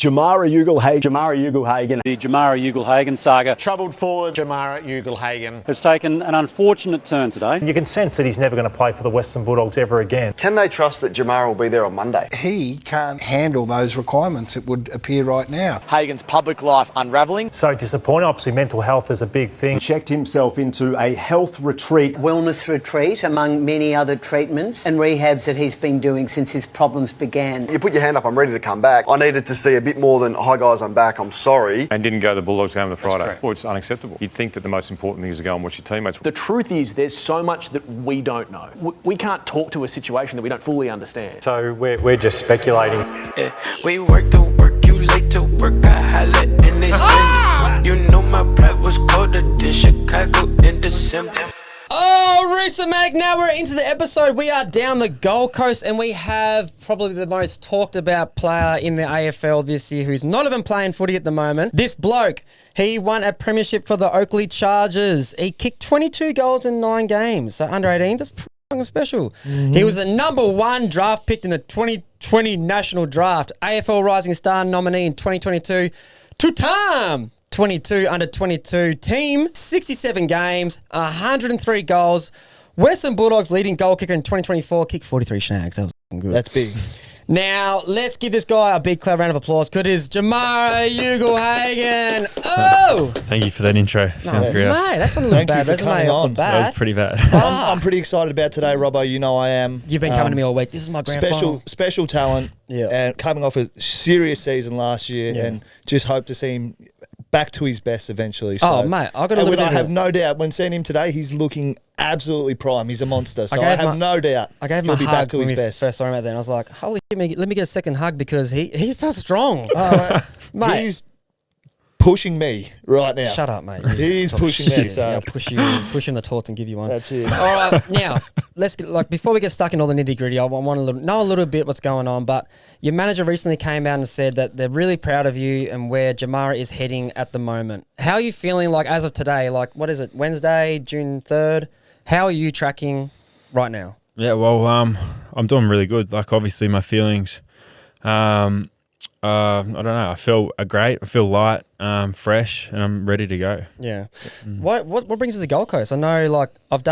Jamarra Ugle-Hagan. Jamarra Ugle-Hagan. The Jamarra Ugle-Hagan saga. Troubled forward Jamarra Ugle-Hagan has taken an unfortunate turn today. You can sense that he's never going to play for the Western Bulldogs ever again. Can they trust that Jamarra will be there on Monday? He can't handle those requirements, it would appear right now. Hagan's public life unravelling. So disappointing. Obviously, mental health is a big thing. Checked himself into a health retreat. Wellness retreat, among many other treatments and rehabs that he's been doing since his problems began. You put your hand up, I'm ready to come back. I needed to see a bit more than, hi guys, I'm back, I'm sorry. And didn't go to the Bulldogs game on the Friday. Well, it's unacceptable. You'd think that the most important thing is to go and watch your teammates. The truth is there's so much that we don't know. We can't talk to a situation that we don't fully understand. So we're just speculating. Yeah, we work to work, you late to work, I holla and they send. You know my pride was colder than Chicago in December. Oh, Rhys and Mag, now we're into the episode. We are down the Gold Coast and we have probably the most talked about player in the AFL this year who's not even playing footy at the moment. This bloke, he won a premiership for the Oakley Chargers. He kicked 22 goals in 9 games. So under 18s, that's pretty fucking special. Mm-hmm. He was a number 1 draft pick in the 2020 National Draft. AFL Rising Star nominee in 2022. Two-time 22 under 22 team, 67 games, 103 goals. Western Bulldogs leading goal kicker in 2024, kicked 43 snags. That was good. That's big. Now, let's give this guy a big clap round of applause because it is Jamarra Ugle-Hagan. Oh! Thank you for that intro. Sounds great. Mate, that's a little bad resume off the bat. That was pretty bad. I'm pretty excited about today, Robbo. You know I am. You've been coming to me all week. This is my grand final. Special talent. Yeah. And coming off a serious season last year and just hope to see him back to his best eventually. So, mate, I have no doubt when seeing him today, he's looking absolutely prime. He's a monster. So I have no doubt I gave him a he'll be hug back to when his we best. first saw him out there, and I was like, holy shit, let me get a second hug because he felt strong. Mate, he's pushing me right now. Shut up, mate. He's pushing me. So. I'll push you in the torts and give you one. That's it. All right, now, let's get, before we get stuck in all the nitty-gritty, I want to know a little bit what's going on, but your manager recently came out and said that they're really proud of you and where Jamarra is heading at the moment. How are you feeling, as of today? What is it, Wednesday, June 3rd? How are you tracking right now? Yeah, well, I'm doing really good. Obviously, my feelings, I don't know. I feel great. I feel light, fresh, and I'm ready to go. Yeah. What brings you to the Gold Coast? I know, I've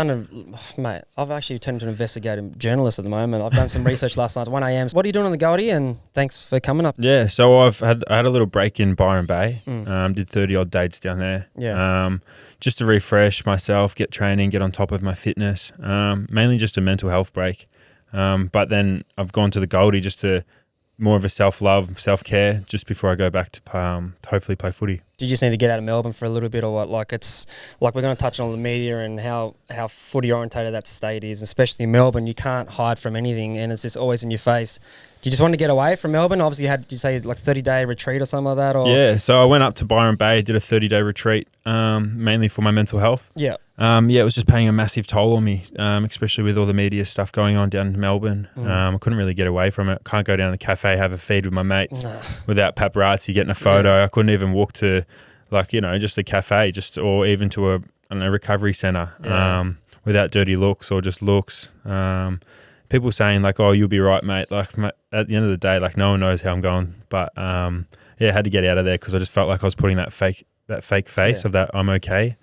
actually turned into an investigative journalist at the moment. I've done some research last night at 1 a.m. What are you doing on the Goldie? And thanks for coming up. Yeah, so I had a little break in Byron Bay. Did 30-odd dates down there. Yeah. Just to refresh myself, get training, get on top of my fitness. Mainly just a mental health break. But then I've gone to the Goldie just to more of a self-love, self-care, just before I go back to hopefully play footy. Did you just need to get out of Melbourne for a little bit, or what? It's we're going to touch on the media and how footy orientated that state is, especially in Melbourne. You can't hide from anything, and it's just always in your face. Do you just want to get away from Melbourne? Obviously, did you say 30-day retreat or something like that? Or? Yeah, so I went up to Byron Bay, did a 30-day retreat, mainly for my mental health. Yeah. It was just paying a massive toll on me, especially with all the media stuff going on down in Melbourne. I couldn't really get away from it. Can't go down to the cafe, have a feed with my mates without paparazzi getting a photo. Yeah. I couldn't even walk to, just a cafe, or even to a recovery centre without dirty looks or just looks. People saying oh, you'll be right, mate. At the end of the day, no one knows how I'm going. But I had to get out of there because I just felt like I was putting that fake face of that I'm okay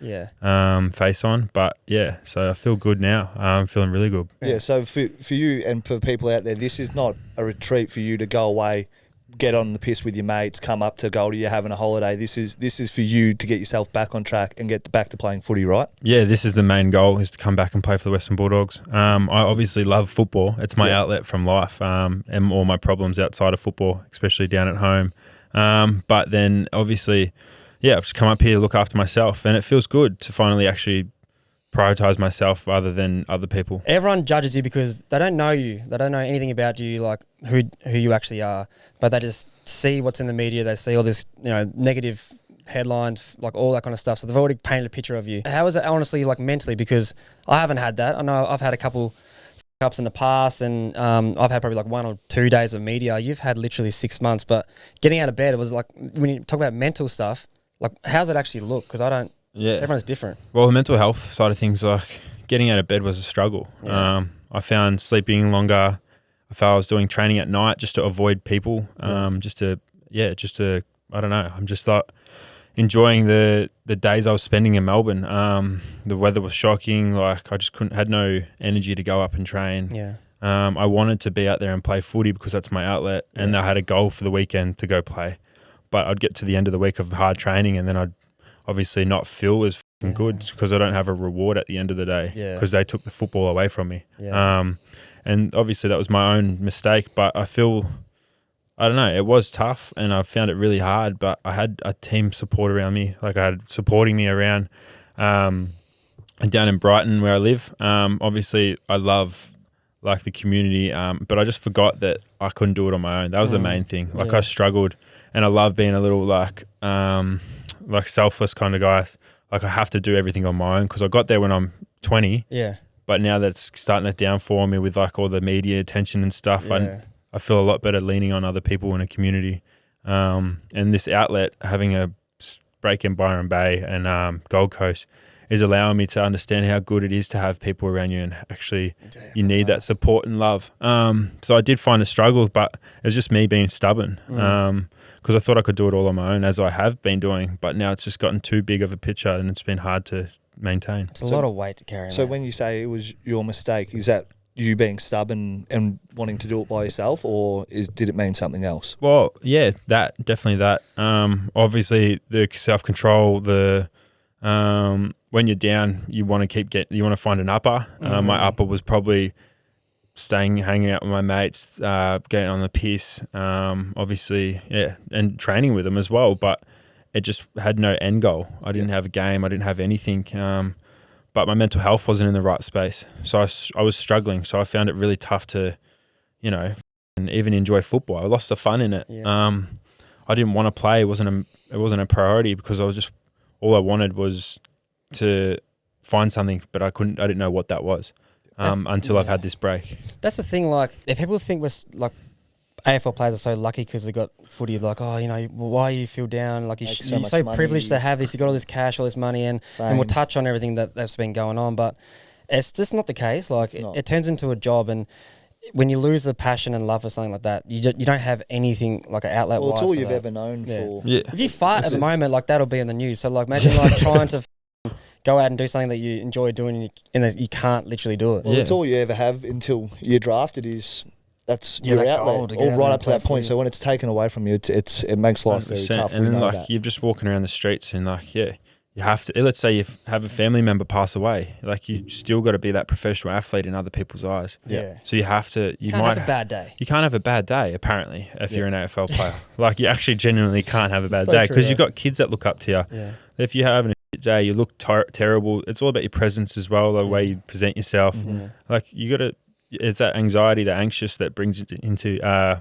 face on. But so I feel good now. I'm feeling really good. Yeah, so for you and for people out there, this is not a retreat for you to go away, get on the piss with your mates, come up to Goldie, you're having a holiday. This is for you to get yourself back on track and get back to playing footy, right? Yeah, this is the main goal, is to come back and play for the Western Bulldogs. I obviously love football. It's my outlet from life and all my problems outside of football, especially down at home. But then obviously, I've just come up here to look after myself, and it feels good to finally actually prioritise myself rather than other people. Everyone judges you because they don't know you. They don't know anything about you, who you actually are. But they just see what's in the media. They see all this, negative headlines, all that kind of stuff. So they've already painted a picture of you. How is it honestly, mentally? Because I haven't had that. I know I've had a couple ups in the past, and I've had probably 1 or 2 days of media. You've had literally 6 months. But getting out of bed, it was when you talk about mental stuff, how's it actually look? Because I don't. Yeah, everyone's different. Well, the mental health side of things, getting out of bed was a struggle. Yeah. I found sleeping longer. I felt I was doing training at night just to avoid people, just to I don't know. I'm just like enjoying the days I was spending in Melbourne. The weather was shocking. Like I just had no energy to go up and train. Yeah. I wanted to be out there and play footy because that's my outlet, and I had a goal for the weekend to go play. But I'd get to the end of the week of hard training, and then I'd obviously not feel as good because I don't have a reward at the end of the day because they took the football away from me. Yeah. And obviously that was my own mistake, but I don't know, it was tough and I found it really hard, but I had a team support around me. Like I had supporting me around and down in Brighton where I live. Obviously I love like the community, but I just forgot that I couldn't do it on my own. That was the main thing. Like I struggled, and I love being a little like selfless kind of guy. Like I have to do everything on my own because I got there when I'm 20. Yeah. But now that's starting to downfall me with like all the media attention and stuff. Yeah. I feel a lot better leaning on other people in a community. And this outlet, having a break in Byron Bay and Gold Coast, is allowing me to understand how good it is to have people around you and actually you need that support and love. So I did find a struggle, but it was just me being stubborn because I thought I could do it all on my own, as I have been doing, but now it's just gotten too big of a picture and it's been hard to maintain. It's a lot of weight to carry. So when you say it was your mistake, is that you being stubborn and wanting to do it by yourself, or did it mean something else? Well, yeah, definitely that. Obviously the self-control, when you're down, you want to find an upper. My upper was probably hanging out with my mates, getting on the piss, obviously, and training with them as well. But it just had no end goal. I didn't have a game. I didn't have anything. But my mental health wasn't in the right space. So I was struggling. So I found it really tough to, and even enjoy football. I lost the fun in it. Yeah. I didn't want to play. It wasn't a priority because all I wanted was to find something, but I didn't know what that was until I've had this break. That's the thing, like, if people think we're, like, AFL players are so lucky because they got footy, like, why you feel down? Like, you're so privileged to have this. You got all this cash, all this money, and we'll touch on everything that's been going on, but it's just not the case. Like, it turns into a job, and when you lose the passion and love for something like that, you don't have anything like an outlet. Well, it's all you've ever known for. Yeah. If you fart at the moment, like, that'll be in the news. So, like, imagine like trying to go out and do something that you enjoy doing, and you can't literally do it. Well, it's all you ever have until you're drafted. That's your outlet, all right up to that point. So when it's taken away from you, it makes life very tough. And then you're just walking around the streets and you have to. Let's say you have a family member pass away, like you still got to be that professional athlete in other people's eyes. Yeah. So you have to. You can't might have a bad day. You can't have a bad day. Apparently, if you're an AFL player, like you actually genuinely can't have a bad day because you've got kids that look up to you. Yeah. If you're having a shit day, you look terrible. It's all about your presence as well, the way you present yourself. Mm-hmm. Like you got to. It's that anxiety, the anxious that brings it into, I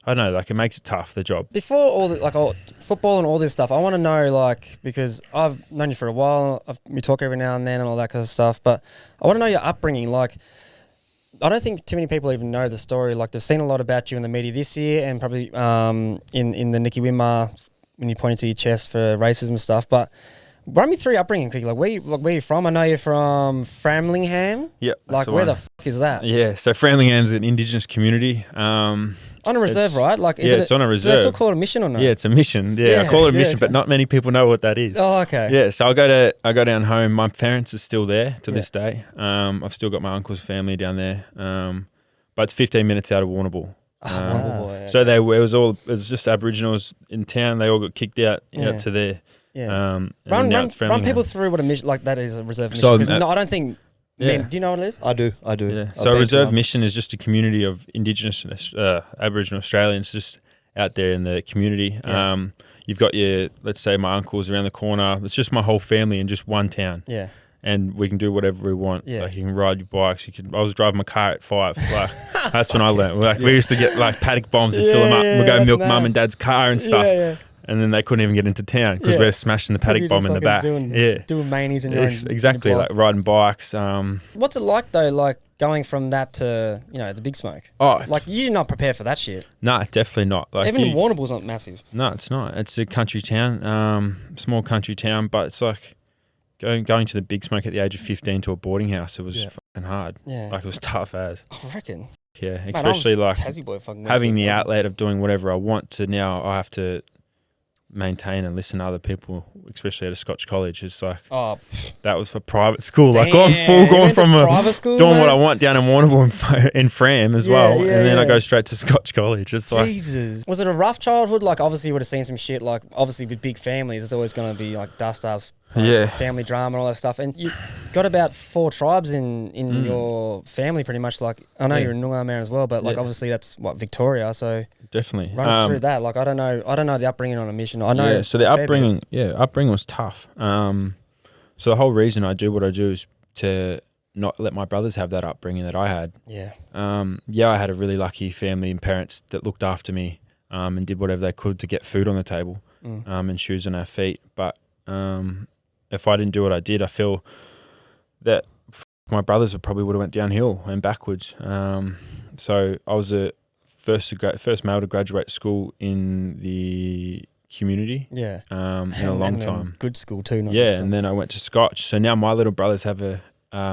don't know, like it makes it tough, the job. Before all football and all this stuff, I want to know, like, because I've known you for a while, we talk every now and then and all that kind of stuff, but I want to know your upbringing. Like, I don't think too many people even know the story. Like, they've seen a lot about you in the media this year and probably in the Nicky Winmar when you pointed to your chest for racism stuff, but run me through your upbringing quickly. Like, where you from? I know you're from Framlingham. Yeah. Like, where the fuck is that? Yeah, so Framlingham's an Indigenous community. On a reserve, right? Like, it's on a reserve. Do they still call it a mission or not? Yeah, it's a mission. Yeah, I call it a mission, but not many people know what that is. Oh, okay. Yeah, so I go down home. My parents are still there to this day. I've still got my uncle's family down there. But it's 15 minutes out of Warrnambool. So it was just Aboriginals in town. They all got kicked out to there. Yeah. Run people through what a mission like that is, a reserve mission. So, Because I don't think. Do you know what it is? I do. Yeah. So a reserve mission is just a community of Indigenous Aboriginal Australians just out there in the community. Yeah. You've got let's say my uncle's around the corner. It's just my whole family in just one town. Yeah. And we can do whatever we want. Yeah. Like you can ride your bikes. I was driving my car at 5. Like that's when I learned. Like we used to get like paddock bombs and fill them up. We'd go milk mum and dad's car and stuff. Yeah. And then they couldn't even get into town because we're smashing the paddock bomb in the back. Doing mainies in your own exactly, like riding bikes. What's it like though? Like going from that to the big smoke. Oh, like you're not prepared for that shit. No, definitely not. Like even Warrnambool's not massive. No, it's not. It's a country town, small country town, but it's like going to the big smoke at the age of 15 to a boarding house. It was fucking hard. Yeah, like it was tough as. I reckon. Yeah, Mate, especially I'm a like Tassie boy, fucking having the Wednesday. outlet of doing whatever I want to now I have to maintain and listen to other people, especially at a Scotch college. It's like that was for private school. Like I'm Damn, you going went to from private school, doing what mate? I want down in Warrnambool in Fram as well, yeah, and then I yeah. go straight to Scotch college. It's like Jesus. Was it a rough childhood? Like, obviously, you would have seen some shit. Like, obviously, with big families, it's always going to be like dust-ups, Yeah. family drama and all that stuff. And you got about 4 tribes in your family, pretty much. Like, I know Yeah. you're a Noongar man as well, but like, Yeah. obviously, that's what Victoria. So definitely run us through that. Like, I don't know the upbringing on a mission. I know. Yeah, so the a fair upbringing was tough. So the whole reason I do what I do is to not let my brothers have that upbringing that I had. Yeah. I had a really lucky family and parents that looked after me and did whatever they could to get food on the table and shoes on our feet. But if I didn't do what I did, I feel that my brothers probably would have went downhill and backwards. So I was the first male to graduate school in the community. Yeah. In a long And time. good school too. Not Yeah, just and then I went to Scotch. So now my little brothers have a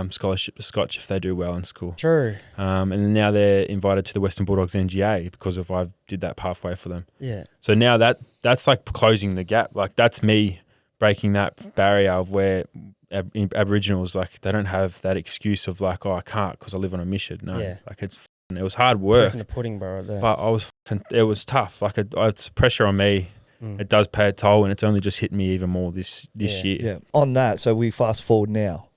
scholarship to Scotch if they do well in school. True. And now they're invited to the Western Bulldogs NGA because of I did that pathway for them. Yeah. So now that's like closing the gap. Like that's me breaking that barrier of where Aboriginals, like they don't have that excuse of like, oh, I can't because I live on a mission. No, Yeah. like it was hard work. Proof in the pudding, bro. Right there. But it was tough. Like it's pressure on me. It does pay a toll, and it's only just hit me even more this year. Yeah. On that, so we fast forward now,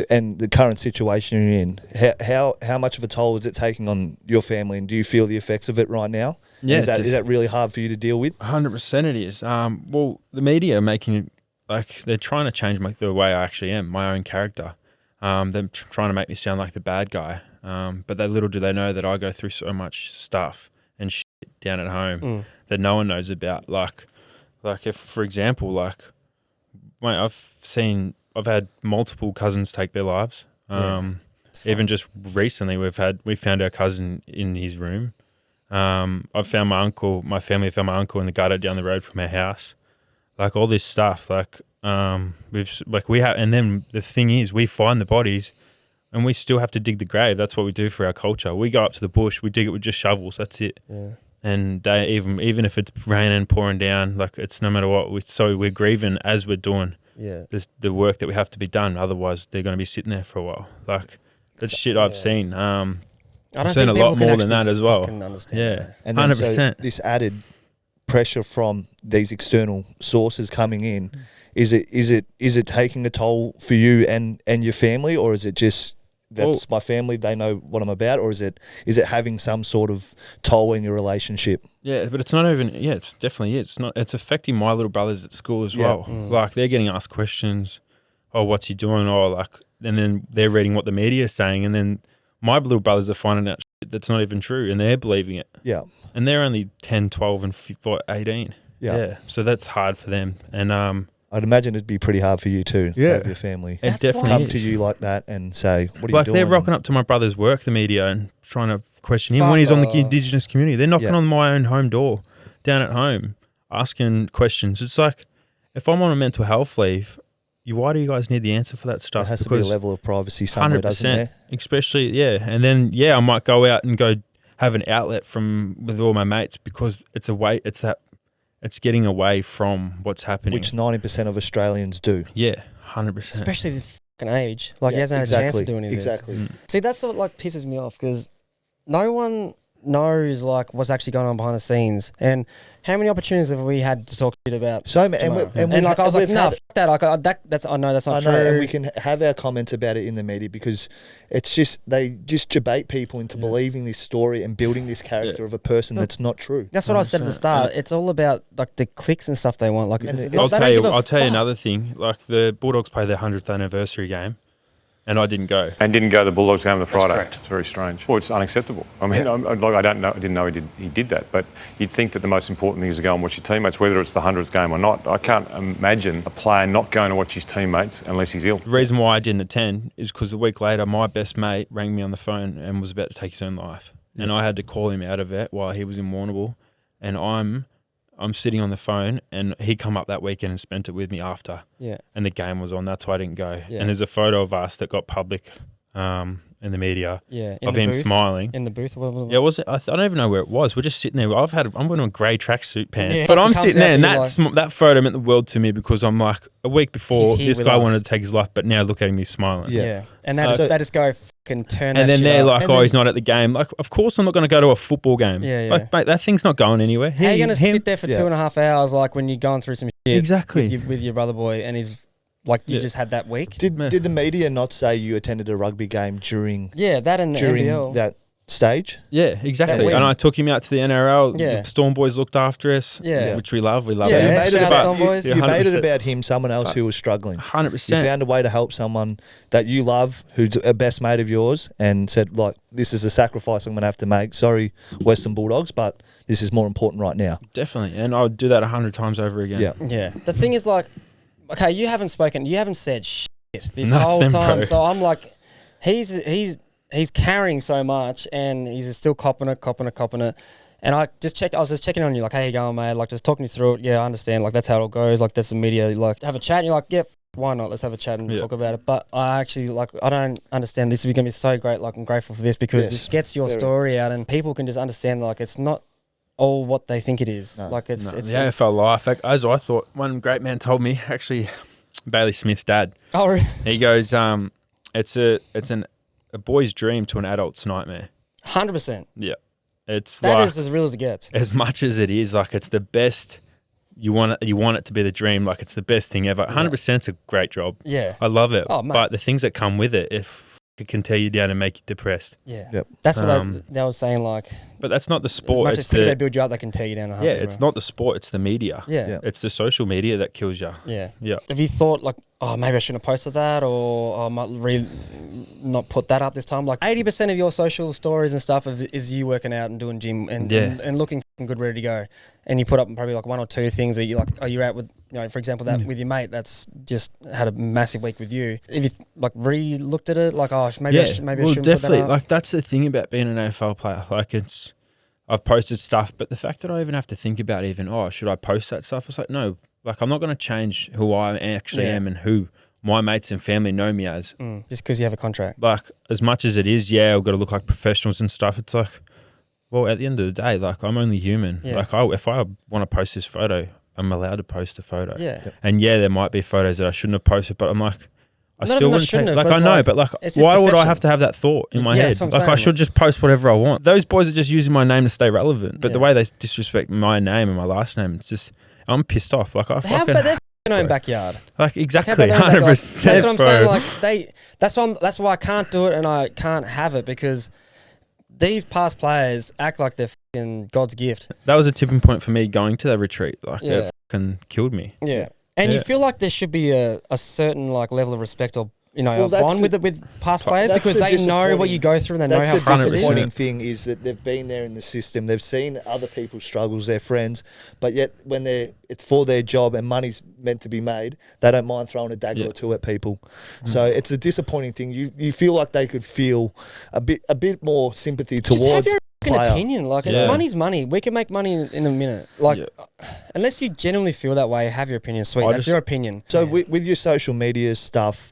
and the current situation you're in. How much of a toll is it taking on your family, and do you feel the effects of it right now? Yeah, Is that really hard for you to deal with? 100% it is. Well, the media are making it like they're trying to change the way I actually am, my own character. They're trying to make me sound like the bad guy. But little do they know that I go through so much stuff and shit down at home that no one knows about. Like if, for example, mate, I've had multiple cousins take their lives. Even just recently, we found our cousin in his room. I've found my family found my uncle in the gutter down the road from our house. Like all this stuff, and then the thing is, we find the bodies, and we still have to dig the grave. That's what we do for our culture. We go up to the bush, we dig it with just shovels. That's it. Yeah. And they even if it's raining, pouring down, like it's no matter what. We're grieving as we're doing the work that we have to be done. Otherwise, they're going to be sitting there for a while. Like that's shit I've seen. I've seen a lot more than that as well. Yeah, And then 100%. so this added pressure from these external sources coming in, is it taking a toll for you and your family, or is it just that's my family, they know what I'm about, or is it having some sort of toll in your relationship? Yeah, but it's not even. Yeah, it's definitely. It's not. It's affecting my little brothers at school as well. Like they're getting asked questions. Oh, what's he doing? Oh, like, and then they're reading what the media is saying, and then my little brothers are finding out shit that's not even true, and they're believing it. Yeah, and they're only 10, 12, and 18. Yeah. So that's hard for them, and I'd imagine it'd be pretty hard for you too. Yeah. To have your family It definitely come is. to you like that and say, "What are you like doing?" they're rocking up to my brother's work, the media, and trying to question him when he's on the Indigenous community. They're knocking on my own home door down at home, asking questions. It's like, if I'm on a mental health leave, why do you guys need the answer for that stuff? There has to be a level of privacy somewhere, doesn't there? Especially, and then I might go out and go have an outlet with all my mates because it's getting away from what's happening. Which 90% of Australians do. Yeah, 100%. Especially this fucking age. Like, he hasn't had a chance to do any of this. Exactly. See, that's what, like, pisses me off, because no one knows, like, what's actually going on behind the scenes. And how many opportunities have we had to talk shit about? So, and like, I was like, no, fuck that. Like, I know that's not true. And we can have our comments about it in the media because it's just, they just debate people into believing this story and building this character of a person that's not true. That's what I said at the start. It's all about, like, the clicks and stuff they want. Like, I'll tell you another thing. Like, the Bulldogs played their 100th anniversary game, and I didn't go. And didn't go to the Bulldogs game on the Friday. correct. It's very strange. Well, it's unacceptable. I mean, I didn't know he did that. But you'd think that the most important thing is to go and watch your teammates, whether it's the 100th game or not. I can't imagine a player not going to watch his teammates unless he's ill. The reason why I didn't attend is because a week later, my best mate rang me on the phone and was about to take his own life. Yeah. And I had to call him out of it while he was in Warrnambool. And I'm sitting on the phone, and he come up that weekend and spent it with me after. Yeah. And the game was on. That's why I didn't go. Yeah. And there's a photo of us that got public, and in the media Yeah, in of the him booth, smiling. in the booth. Yeah, was it? I don't even know where it was. We're just sitting there. I'm wearing grey tracksuit pants, Yeah. but I'm It comes sitting there, and out to you that photo meant the world to me because I'm like, a week before, He's here this with guy us. wanted to take his life, but now look at him, he's smiling. Yeah. And they just go fucking turn that And then shit they're up. like, he's not at the game. Like, of course I'm not going to go to a football game. Yeah, yeah. Like, mate, that thing's not going anywhere. How are you going to sit there for 2.5 hours like when you're going through some shit Exactly. with your brother boy and he's like you just had that week? Did the media not say you attended a rugby game during that and the NBL. that stage? Yeah, exactly. week. And I took him out to the NRL. Yeah. The Storm boys looked after us, Yeah. which we love. We love So it. you made it Shout out about Storm boys. you made it 100%. about him, someone else who was struggling. 100%. You found a way to help someone that you love, who's a best mate of yours, and said, like, this is a sacrifice I'm going to have to make. Sorry, Western Bulldogs, but this is more important right now. Definitely. And I would do that 100 times over again. Yeah. Yeah. The thing is, like, okay, you haven't said shit this Nothing, whole time. bro. So I'm like, he's carrying so much and he's still copping it. And I was just checking on you, like, how you going, mate? Like, just talking you through it. Yeah, I understand. Like, that's how it all goes. Like, that's the media. Like, have a chat. And you're like, yep, why not? Let's have a chat and talk about it. But I actually, like, I don't understand. This is going to be so great. Like, I'm grateful for this because this gets your story out and people can just understand, like, it's not all what they think it is. Like, it's the AFL life. Like, as I thought, one great man told me, actually, Bailey Smith's dad. Oh, really? He goes, it's a boy's dream to an adult's nightmare. 100%. Yeah. It's That like, is as real as it gets. as much as it is, like, it's the best. You want it to be the dream, like it's the best thing ever. 100% it's a great job. Yeah. I love it. Oh, mate. But the things that come with it, it can tear you down and make you depressed. Yeah. Yep. That's what they were saying, like, But that's not the sport. as much it's as people the, they build you up, they can tear you down. yeah, it's not the sport. It's the media. Yeah. Yeah. It's the social media that kills you. Yeah. Yeah. Have you thought, like, oh, maybe I shouldn't have posted that, or I might not put that up this time? Like, 80% of your social stories and stuff is you working out and doing gym and looking fucking good, ready to go. And you put up probably like one or two things that you like, oh, you're out with, you know, for example, that with your mate that's just had a massive week with you. If you like re-looked at it, like, oh, maybe I shouldn't well, put definitely. that up. Like, that's the thing about being an AFL player. Like, I've posted stuff, but the fact that I even have to think about should I post that stuff? It's like, no, like, I'm not going to change who I actually am and who my mates and family know me as. Just because you have a contract. Like, as much as it is, I've got to look like professionals and stuff. It's like, well, at the end of the day, like, I'm only human. Yeah. Like, if I want to post this photo, I'm allowed to post a photo. Yeah. And there might be photos that I shouldn't have posted, but I'm like, I None still of them wouldn't shouldn't take, have, like, but I it's know, like, but like, it's just why would I perception. have to have that thought in my Yeah, head? that's what I'm Like, I saying, should like- just post whatever I want. Those boys are just using my name to stay relevant, but the way they disrespect my name and my last name, it's just, I'm pissed off. Like, How about their own backyard? like, How exactly, about their own backyard? 100%, That's what I'm bro. saying. Like, that's why I can't do it and I can't have it, because these past players act like they're fucking God's gift. That was a tipping point for me going to that retreat. Like, it fucking killed me. Yeah. And you feel like there should be a certain like level of respect or, you know, a bond with past players, that's because the they know what you go through and they know how That's the hard it is. disappointing thing is that they've been there in the system. They've seen other people's struggles, their friends, but yet when it's for their job and money's meant to be made, they don't mind throwing a dagger or two at people. So it's a disappointing thing. You feel like they could feel a bit more sympathy Just towards have your fucking player. opinion. Like, it's money's money. We can make money in a minute. Like, unless you genuinely feel that way, have your opinion. Sweet, that's your opinion. So with your social media stuff,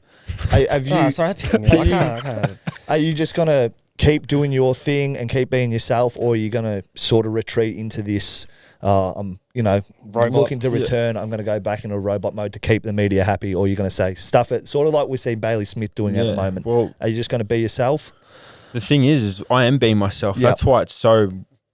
have you? Oh, sorry, I can't. Are you just gonna keep doing your thing and keep being yourself, or are you gonna sort of retreat into this? Looking to return. I'm going to go back into robot mode to keep the media happy, or you're going to say stuff it, sort of like we see Bailey Smith doing at the moment. Well, are you just going to be yourself? The thing is I am being myself. Yep. That's why it's so,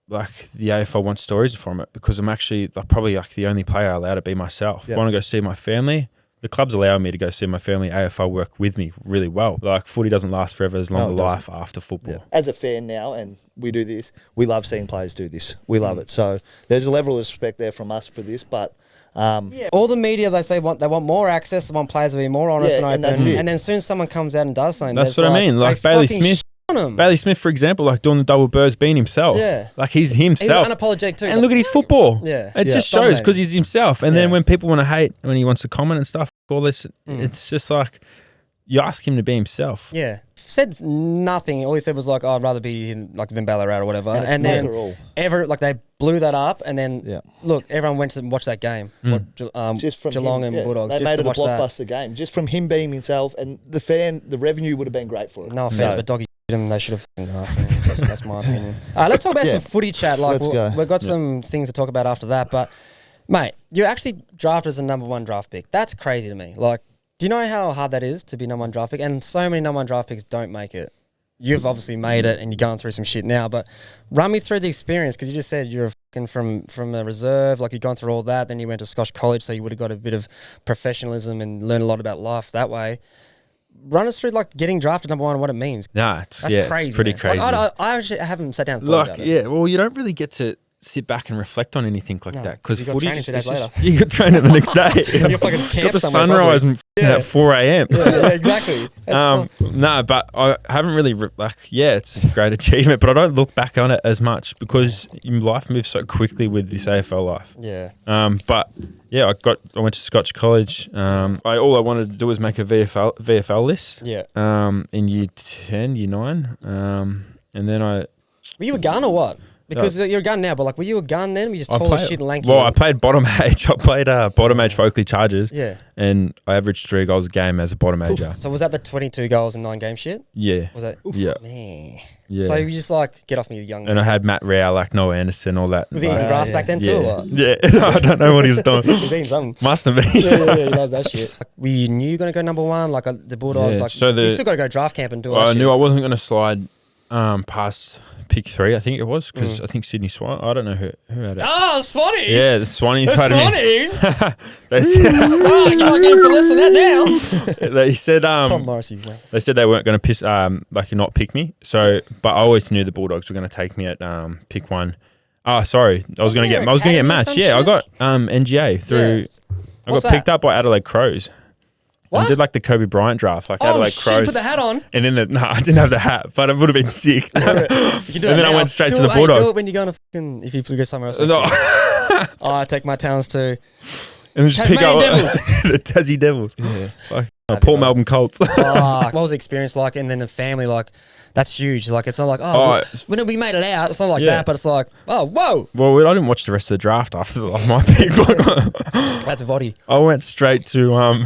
like, the AFL wants stories from it, because I'm actually probably like the only player allowed to be myself. Yep. I want to go see my family. The club's allowing me to go see my family. AFL work with me really well. Like, footy doesn't last forever. There's longer life after football. Yeah. As a fan now, and we do this, we love seeing players do this. We love it. So there's a level of respect there from us for this, but all the media, they say they want more access, they want players to be more honest and open, and then as soon as someone comes out and does something, that's what I mean. Like, Bailey Smith. Bailey Smith, for example, like doing the double birds, being himself. Yeah. Like, he's himself. He's unapologetic too. And look at his football. Yeah. It just shows because he's himself. And then when people want to hate, when he wants to comment and stuff, all this, it's just like, you ask him to be himself. Yeah. Said nothing. All he said was like, oh, I'd rather be in like than Ballarat or whatever. And then they blew that up, and then look, everyone went to watch that game. Just from Geelong him, and Bulldogs. They just made to it a watch that. blockbuster game. Just from him being himself, and the revenue would have been great for it. No offense, but Doggy them. They should have fucking drafted him. That's my opinion. Let's talk about some footy chat. Like, Let's go. We've got some things to talk about after that. But, mate, you're actually drafted as a number 1 draft pick. That's crazy to me. Like, do you know how hard that is to be number 1 draft pick? And so many number 1 draft picks don't make it. You've obviously made it, and you're going through some shit now. But run me through the experience, because you just said you're from a reserve, like you've gone through all that. Then you went to Scotch College, so you would have got a bit of professionalism and learned a lot about life that way. Run us through like getting drafted number 1 and what it means. Nah, That's crazy. It's pretty man. crazy. Like, I actually haven't sat down and thought about it. Well, you don't really get to sit back and reflect on anything like that, because you got footy training 2 days later. You got training the next day. You're fucking got camp the somewhere, sunrise probably. at 4 a.m. Yeah, exactly. No, but I haven't really it's a great achievement, but I don't look back on it as much because life moves so quickly with this AFL life. Yeah. But yeah, I went to Scotch College. All I wanted to do was make a VFL list. Yeah. In year 10, year 9, and then Were you a gun or what? Because you're a gun now, but like, were you a gun then? Were you just tall as shit and lanky? Well, I played bottom age. I played bottom age for Oakley Chargers. Yeah. And I averaged 3 goals a game as a bottom ager. So was that the 22 goals in 9 game shit? Yeah. Was that? Yeah. Man. Yeah. So you just like, get off me, you young man. And I had Matt Rao, like Noah Anderson, all that. Was he eating grass back then too or what? Yeah. No, I don't know what he was doing. He was eating something. Must have been. Yeah, he loves that shit. Like, were you knew you were going to go number 1? Like the Bulldogs, Yeah, like, so you still got to go draft camp and do all I that shit. knew I wasn't going to slide past pick 3, I think it was, because I think Sydney Swan. I don't know who had it. Oh, Swannies! Yeah, the Swannies. The had Swannies! They said, oh, you're not getting for less than that now. they said Tom Morrissey, man. they said they weren't going to piss not pick me. So, but I always knew the Bulldogs were going to take me at pick 1. Oh, sorry, I was going to get matched. Yeah, I got NGA through. I got picked up by Adelaide Crows. What? I did like the Kobe Bryant draft, like Adelaide shit, Crows. put the hat on. And then I didn't have the hat, but it would have been sick. You can do And that then I now. went straight Do to the it, Bulldogs. do it when you're going to fucking, if you go somewhere else. No. I take my talents too. And then just pick up Tasmanian Devils. the Tassie Devils. Yeah. Like, Port Melbourne Colts. What was the experience like? And then the family, like, that's huge. Like, it's not like, when we made it out, it's not like that, but it's like, oh, whoa. Well, I didn't watch the rest of the draft after my pick. That's Voddy. I went straight to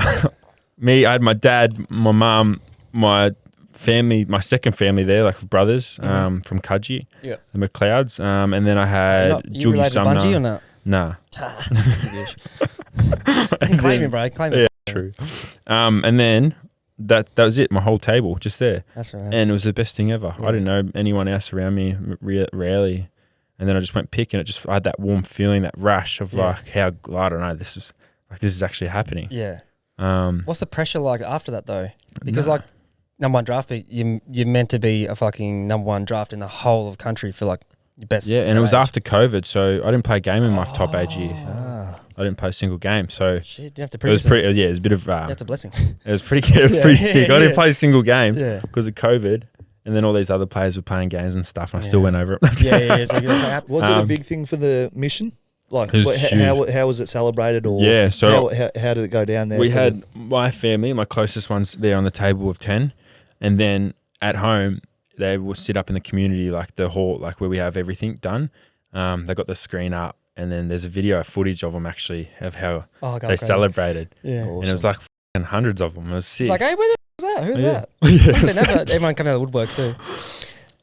me. I had my dad, my mum, my family, my second family there, like brothers from Kudgee, the McLeods. And then I had you related to Bungie or not? Nah. Claim him, bro. Claim him. Yeah, true. And then that was it. My whole table just there. That's right. And it was the best thing ever. Yeah. I didn't know anyone else around me, rarely. And then I just went pick, and I had that warm feeling, that rush of like how I don't know, this is actually happening. Yeah. What's the pressure like after that though? Because like number 1 draft pick, you're meant to be a fucking number 1 draft in the whole of country for like your best. Yeah, and it was after COVID, so I didn't play a game in my top age year. Ah. I didn't play a single game, so shit, you have to it prove was pretty. It was a bit of. That's a blessing. It was pretty sick. I didn't play a single game Yeah. because of COVID, and then all these other players were playing games and stuff, and I still went over it. Yeah. So Was it a big thing for the mission? Like, It was how was it celebrated? Or Yeah, so- how did it go down there? We had my family, my closest ones, there on the table of 10, and then at home they will sit up in the community, like the hall, like where we have everything done. They got the screen up, and then there's a video footage of them actually of how they celebrated. Yeah, and it was like fucking hundreds of them. It was sick. It's like, hey, where the was that? Who's that? Yeah. Everyone coming out of the woodworks too.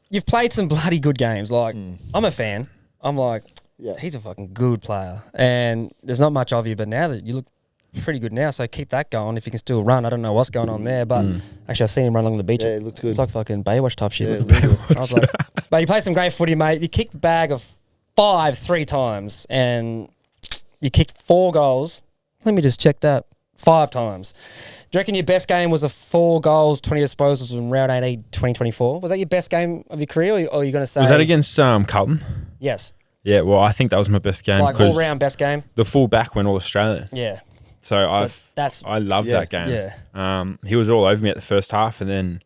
You've played some bloody good games. Like, I'm a fan. I'm like, he's a fucking good player. And there's not much of you, but now that you look pretty good now, so keep that going if you can still run. I don't know what's going on there, but actually I seen him run along the beach. Yeah, it looked good. It's like fucking Baywatch type shit. Yeah, It looked really good. I was like, but you play some great footy, mate. You kicked the bag of 5 3 times, and you kicked 4 goals. Let me just check that. 5 times. Do you reckon your best game was a 4 goals, 20 disposals in round 18, 2024? Was that your best game of your career, or are you going to say... Was that against Carlton? Yes. Yeah, well, I think that was my best game. Like all-round best game? The full back went All-Australian. Yeah. So I love that game. Yeah. He was all over me at the first half, and then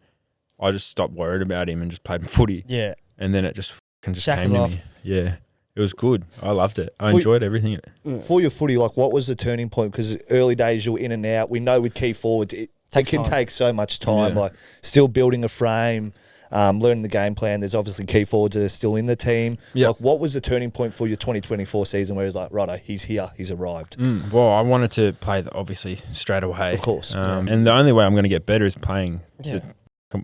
I just stopped worried about him and just played footy. Yeah. And then it just came Shackles to off. me. Yeah. It was good. I loved it. I enjoyed everything. For your footy, like, what was the turning point? Because early days you were in and out. We know with key forwards, it can take so much time. Yeah. Like, still building a frame, learning the game plan. There's obviously key forwards that are still in the team. Yep. Like, what was the turning point for your 2024 season where it's like, righto, he's here, he's arrived? Well, I wanted to play, obviously, straight away. Of course. And the only way I'm going to get better is playing the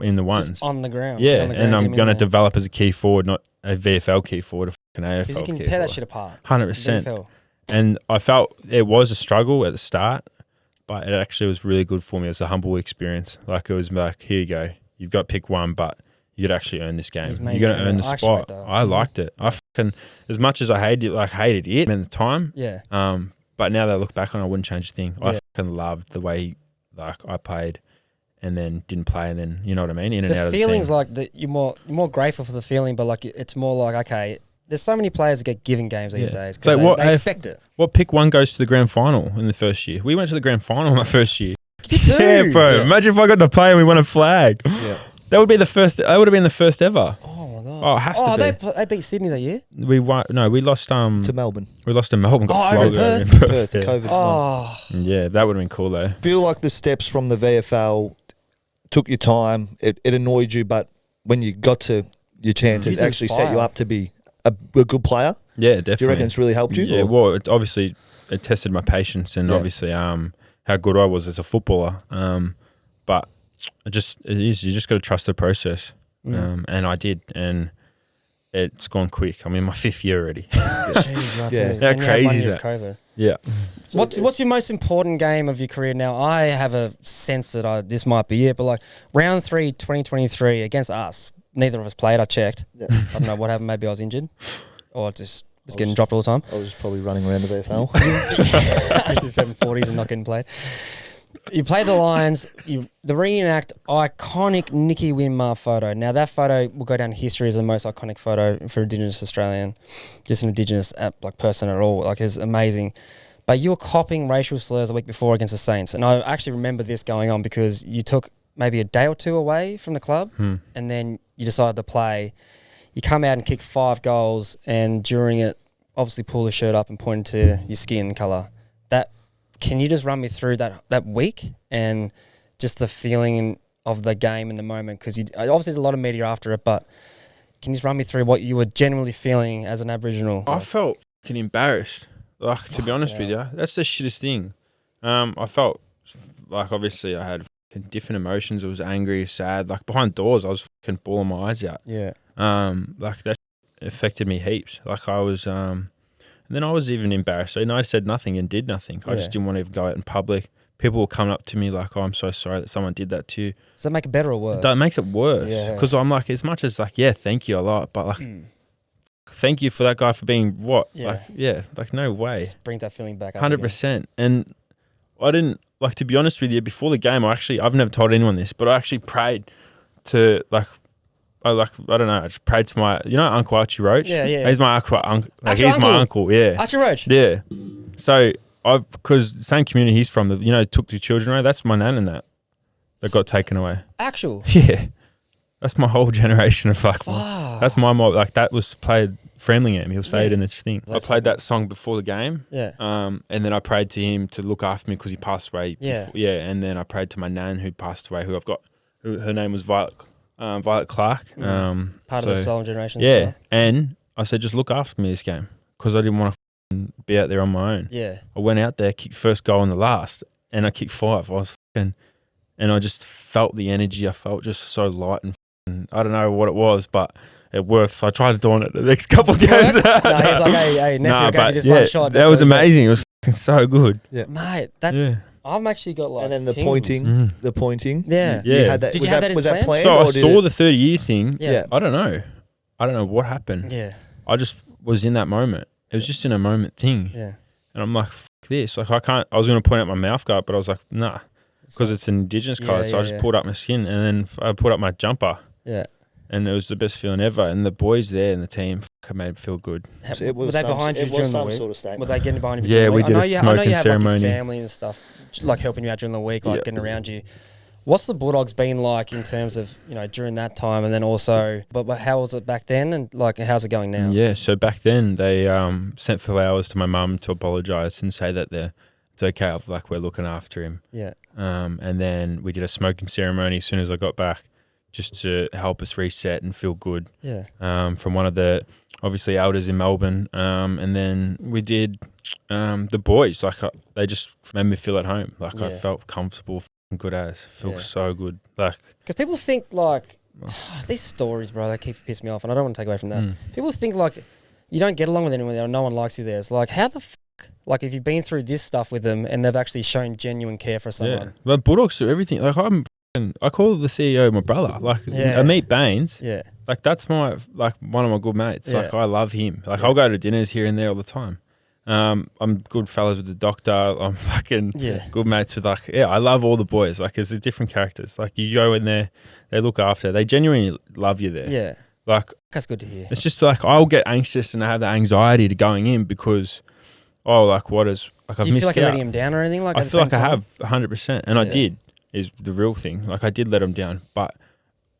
in the ones. Just on the ground. Yeah, Get on the ground, and I'm get 'em in going to there. develop as a key forward, not a VFL key forward, a fucking AFL Because you can key tear that forward. shit apart. 100%. VFL. And I felt it was a struggle at the start, but it actually was really good for me. It was a humble experience. Like, it was like, here you go. You've got pick one, but you got to actually earn this game. He's You're made going to it. earn the I actually spot. like that. I liked it. I fucking, as much as I hated it at the time. Yeah. But now that I look back on it, I wouldn't change a thing. Yeah. I fucking loved the way I played and then didn't play and then, you know what I mean? In and out The of the team. feeling's like that you're more grateful for the feeling, but like it's more like, okay, there's so many players that get given games these days So because they expect it. What pick one goes to the grand final in the first year? We went to the grand final my first year. You too. Yeah, bro. Yeah. Imagine if I got to play and we won a flag. Yeah. That would be the first. That would have been the first ever. Oh my god. Oh, it has to be. They beat Sydney that year. We won. No, we lost. To Melbourne. We lost to Melbourne. Got over in flogged Perth. Perth, the yeah. COVID one. Oh, Yeah, that would have been cool though. Feel like the steps from the VFL took your time. It annoyed you, but when you got to your chance, it Using actually set you fire. up to be a good player. Yeah, definitely. Do you reckon it's really helped you? Yeah, or- well, it tested my patience and Yeah. obviously how good I was as a footballer. But you just got to trust the process. And I did, and it's gone quick. I'm in my 5th year already. jeez, right, Yeah. too. How And you had crazy one is year of that? COVID. Yeah. What's your most important game of your career now? I have a sense that this might be it, but like round 3, 2023 against us, neither of us played. I checked. Yeah. I don't know what happened. Maybe I was injured, or just was getting dropped all the time. I was probably running around the VFL. The 740s and not getting played. You play the Lions. The reenact iconic Nicky Winmar photo. Now that photo will go down in history as the most iconic photo for Indigenous Australian, just an Indigenous person at all. Like, it's amazing. But you were copying racial slurs a week before against the Saints, and I actually remember this going on because you took maybe a day or two away from the club, and then you decided to play. You come out and kick 5 goals, and during it, obviously pull the shirt up and point to your skin colour. Can you just run me through that week and just the feeling of the game in the moment? Because obviously there's a lot of media after it, but can you just run me through what you were genuinely feeling as an Aboriginal? I felt fucking embarrassed. Like, to be honest with you, that's the shittest thing. I felt like, obviously I had fucking different emotions. I was angry, sad. Like, behind doors, I was fucking bawling my eyes out. Yeah. Like, that affected me heaps. Like, I was, and then I was even embarrassed. And I said nothing and did nothing. I just didn't want to even go out in public. People were coming up to me like, oh, I'm so sorry that someone did that to you. Does that make it better or worse? That makes it worse. Yeah. Because I'm like, as much as like, yeah, thank you a lot, but like, thank you for that guy for being what? Yeah. Like no way. Just brings that feeling back up 100%. And I didn't, like, to be honest with you, before the game, I've never told anyone this, but I actually prayed to I don't know, I just prayed to my, Uncle Archie Roach? Yeah. He's my uncle. Archie He's my uncle? uncle, yeah. Archie Roach? Yeah. So because the same community he's from, took the children away, that's my nan and that got taken away. Actual? Yeah. That's my whole generation of that's my mom. Like, that was played Framlingham. He'll say it in this thing. That's I played that song before the game. Yeah. And then I prayed to him to look after me because he passed away. Yeah. Yeah. And then I prayed to my nan who passed away, her name was Violet Clark. Part of the Soul Generation. Yeah. So. And I said, just look after me this game because I didn't want to be out there on my own. Yeah. I went out there, kicked first goal in the last, and I kicked 5. I was and I just felt the energy. I felt just so light and I don't know what it was, but it worked. So I tried to do it the next couple of games. No, he's like, hey, nephew, I gave you this one shot. That was amazing. It was so good. Yeah. Mate, I've actually got like. And then the tingles. pointing. Yeah. You had that. Did you have that in was that plan? planned? So or I did saw it- the 30-year thing. Yeah. I don't know what happened. Yeah. I just was in that moment. It was just in a moment thing. Yeah. And I'm like, fuck this. Like, I can't. I was going to point out my mouth guard, but I was like, nah, because it's an Indigenous colour. So I just pulled up my skin and then I pulled up my jumper. Yeah. And it was the best feeling ever. And the boys there in the team made it feel good. So it was Were they some- behind you it was during the some week? sort of statement. Were they getting behind you? Yeah, during the we week? did a I know you smoking have ceremony. Like your family and stuff, like helping you out during the week, like getting around you. What's the Bulldogs been like in terms of during that time, and then also, but how was it back then, and like how's it going now? Yeah, so back then they sent flowers to my mum to apologise and say that it's okay, like we're looking after him. Yeah. And then we did a smoking ceremony as soon as I got back, just to help us reset and feel good. Yeah. From one of the obviously elders in Melbourne, and then we did the boys. Like they just made me feel at home. Like I felt comfortable. good as. Feels so good. Like, because people think like these stories, bro, they keep pissing me off, and I don't want to take away from that. People think like you don't get along with anyone there, or no one likes you there. It's like, how the like if you've been through this stuff with them and they've actually shown genuine care for someone. Yeah, but Bulldogs do everything. Like I call the CEO my brother. Like I meet Baines. Yeah, like that's my one of my good mates. Yeah. Like I love him. Like I'll go to dinners here and there all the time. I'm good fellas with the doctor. I'm fucking good mates with I love all the boys. Like there's different characters. Like you go in there, they look after. They genuinely love you there. Yeah, like that's good to hear. It's just like I'll get anxious and I have the anxiety to going in because I've do you missed feel like out. you're letting him down or anything? Like I at the feel same like I time? have 100%, and I did is the real thing. Like I did let him down, but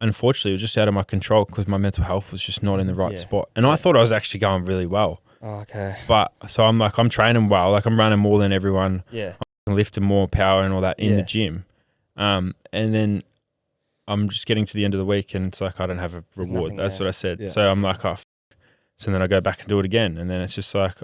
unfortunately, it was just out of my control because my mental health was just not in the right spot. And I thought I was actually going really well. Oh, okay. But so I'm training well. Like I'm running more than everyone. Yeah. I'm lifting more power and all that in the gym. And then I'm just getting to the end of the week and it's like I don't have a reward. That's what I said. Yeah. So I'm like, oh, so then I go back and do it again. And then it's just like,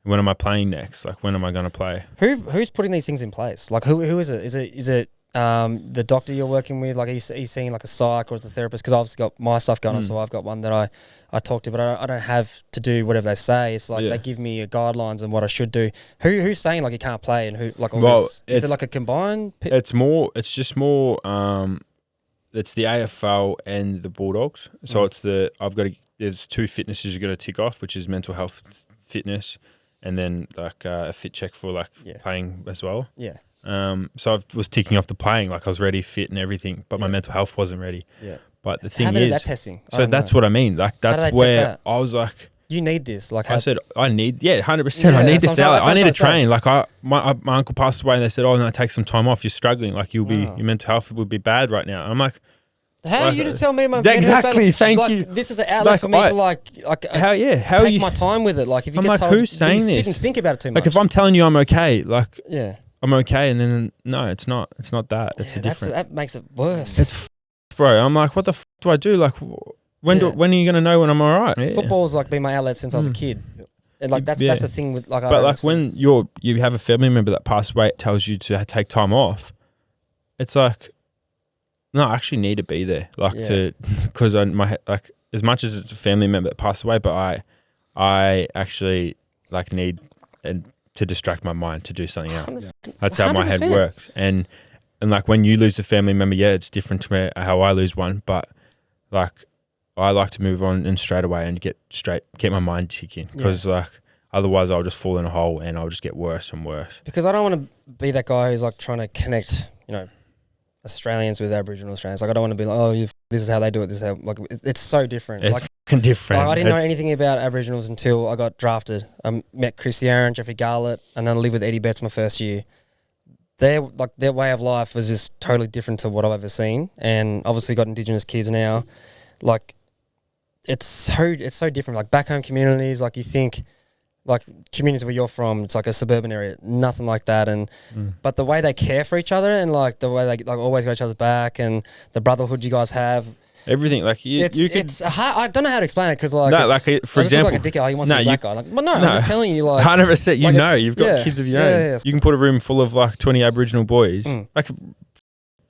when am I playing next? Like, when am I going to play? Who's putting these things in place? Like, who is it? Is it the doctor you're working with? Like, he's seeing like a psych or is the therapist? Because I've obviously got my stuff going on, so I've got one that I talk to, but I don't have to do whatever they say. It's like they give me guidelines on what I should do. Who's saying like you can't play and who like all this? Is it like a combined? It's just more. It's the AFL and the Bulldogs. So there's two fitnesses you're going to tick off, which is mental health fitness. And then like a fit check for like playing as well. Yeah. So I was ticking off the playing, like I was ready, fit and everything, but my mental health wasn't ready. Yeah. But the thing How they do is, that testing? So that's what I mean. Like that's where I was like, you need this. Like I said, I need 100%. I need this out. I need to train. Like my uncle passed away, and they said, "Oh no, take some time off. You're struggling. Like your mental health would be bad right now." And I'm like, how are you to tell me my exactly? Thank you. This is an outlet for me to take my time with it. Like if you get told, who's saying this? Sit and think about it too much. Like if I'm telling you I'm okay, like I'm okay, and then no, it's not. It's not that. It's different. That makes it worse. It's bro. I'm like, what the do I do? Like when are you gonna know when I'm all right? Football's like been my outlet since I was a kid. And like that's the thing with like. But like when you have a family member that passed away, it tells you to take time off. It's like. No, I actually need to be there, like because like as much as it's a family member that passed away, but I actually like need to distract my mind to do something else. That's how my head works, and like when you lose a family member, it's different to how I lose one, but like I like to move on and straight away and get my mind ticking because like otherwise I'll just fall in a hole and I'll just get worse and worse. Because I don't want to be that guy who's like trying to connect, Australians with Aboriginal Australians. Like I don't want to be like, this is how they do it. This is how it's so different. It's like, fucking different. Like, I didn't know anything about Aboriginals until I got drafted. I met Chris Aaron, Jeffrey Garlett, and then I lived with Eddie Betts my first year. Their way of life was just totally different to what I've ever seen, and obviously got Indigenous kids now. Like it's so different. Like back home communities, like you think. Like communities where you're from, it's like a suburban area, nothing like that. And but the way they care for each other and like the way they like always got each other's back and the brotherhood you guys have, everything like it's hard. I don't know how to explain it because like for example, like a dickhead. He wants to be a black guy. Like, well, no, I'm just telling you, like 100%. You've got kids of your own. Yeah. You can put a room full of like 20 Aboriginal boys. Like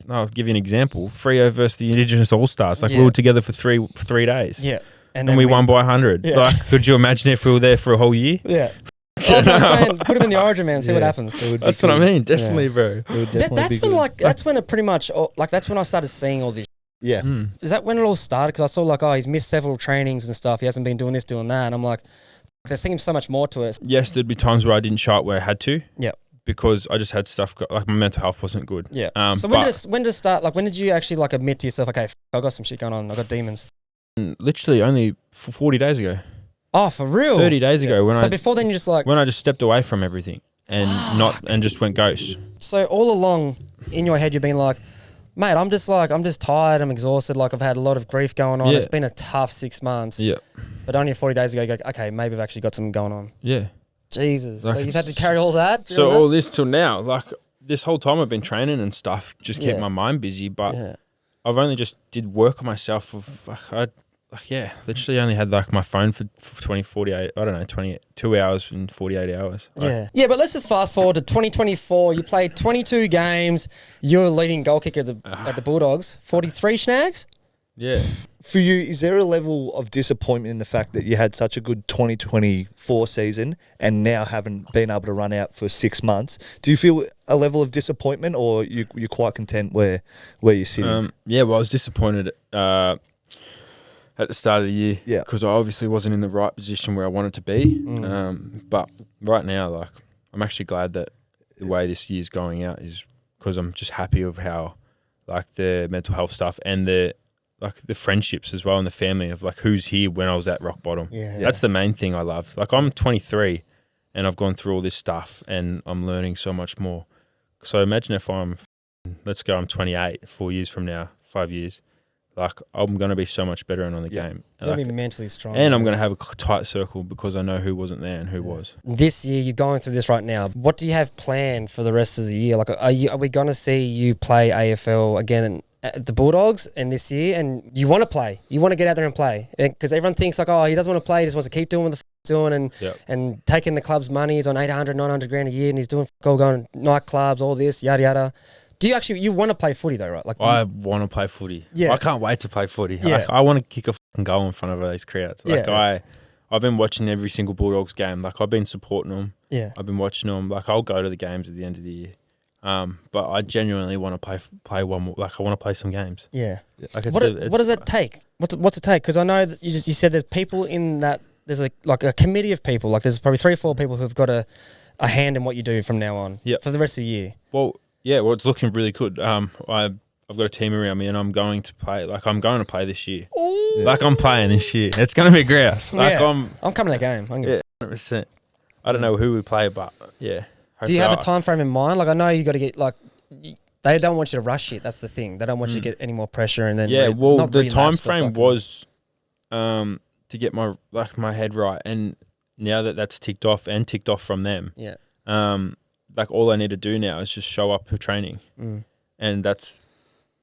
I'll give you an example: Freo versus the Indigenous All Stars. Like we were together for three days. Yeah. And we won by 100. Yeah. Like, could you imagine if we were there for a whole year? Yeah. I'm saying, put him in the Origin, man. See what happens. That's what I mean. Definitely, bro. That's when it pretty much that's when I started seeing all this. Yeah. Is that when it all started? Because I saw like, he's missed several trainings and stuff. He hasn't been doing this, doing that. And I'm like, there's so much more to it. Yes, there'd be times where I didn't show up where I had to. Yeah. Because I just had stuff, like my mental health wasn't good. Yeah. So when did it start? Like, when did you actually like admit to yourself, okay, I got some shit going on. I got demons. Literally only 40 days ago. Oh, for real? 30 days ago. So before then you just like... When I just stepped away from everything and just went ghost. So all along in your head you've been like, mate, I'm just tired, I'm exhausted, like I've had a lot of grief going on. It's been a tough 6 months. Yeah. But only 40 days ago you go, okay, maybe I've actually got something going on. Yeah. Jesus. Like so you've had to carry all that? So all this till now, like this whole time I've been training and stuff, just keep my mind busy, but... Yeah. I've only just did work on myself. literally only had like my phone for 22 hours and 48 hours. Yeah, but let's just fast forward to 2024. You played 22 games. You're leading goal kicker at the Bulldogs. 43 snags? Yeah. For you, is there a level of disappointment in the fact that you had such a good 2024 season and now haven't been able to run out for 6 months? Do you feel a level of disappointment, or you're quite content where you're sitting? I was disappointed at the start of the year because I obviously wasn't in the right position where I wanted to be. But right now, like, I'm actually glad that the way this year's going out is because I'm just happy of how, like, the mental health stuff and the friendships as well and the family of like who's here when I was at rock bottom. That's the main thing I love. Like, I'm 23 and I've gone through all this stuff and I'm learning so much more. So imagine if I'm 28 4 years from now, 5 years, like, I'm going to be so much better on the game. You're going to be mentally strong. And I'm going to have a tight circle because I know who wasn't there and who was. This year, you're going through this right now. What do you have planned for the rest of the year? Like, are we going to see you play AFL again at the Bulldogs and this year? And you want to play. You want to get out there and play. Because everyone thinks like, oh, he doesn't want to play. He just wants to keep doing what the he's doing and taking the club's money. He's on 800, 900 grand a year and he's doing going nightclubs, all this, yada, yada. Do you actually, you want to play footy though, right? Like, I want to play footy. Yeah. I can't wait to play footy. Yeah. Like, I want to kick a fucking goal in front of those crowds. Like, I've been watching every single Bulldogs game. Like, I've been supporting them. Yeah. I've been watching them. Like, I'll go to the games at the end of the year. But I genuinely want to play one more. Like, I want to play some games. Yeah. Like, what does that take? What's it take? Because I know that you said there's people in that, there's a committee of people. Like, there's probably 3 or 4 people who've got a hand in what you do from now on. For the rest of the year. Well, it's looking really good. I've got a team around me and I'm going to play. Like, I'm going to play this year. Ooh. Like, I'm playing this year. It's going to be grouse. Like, I'm coming to that game. 100%. I don't know who we play, but yeah. Do you have a time frame in mind? Like, I know you got to get, like, they don't want you to rush it. That's the thing. They don't want you to get any more pressure and then the time frame was to get my head right, and now that's ticked off from them. Like, all I need to do now is just show up for training, and that's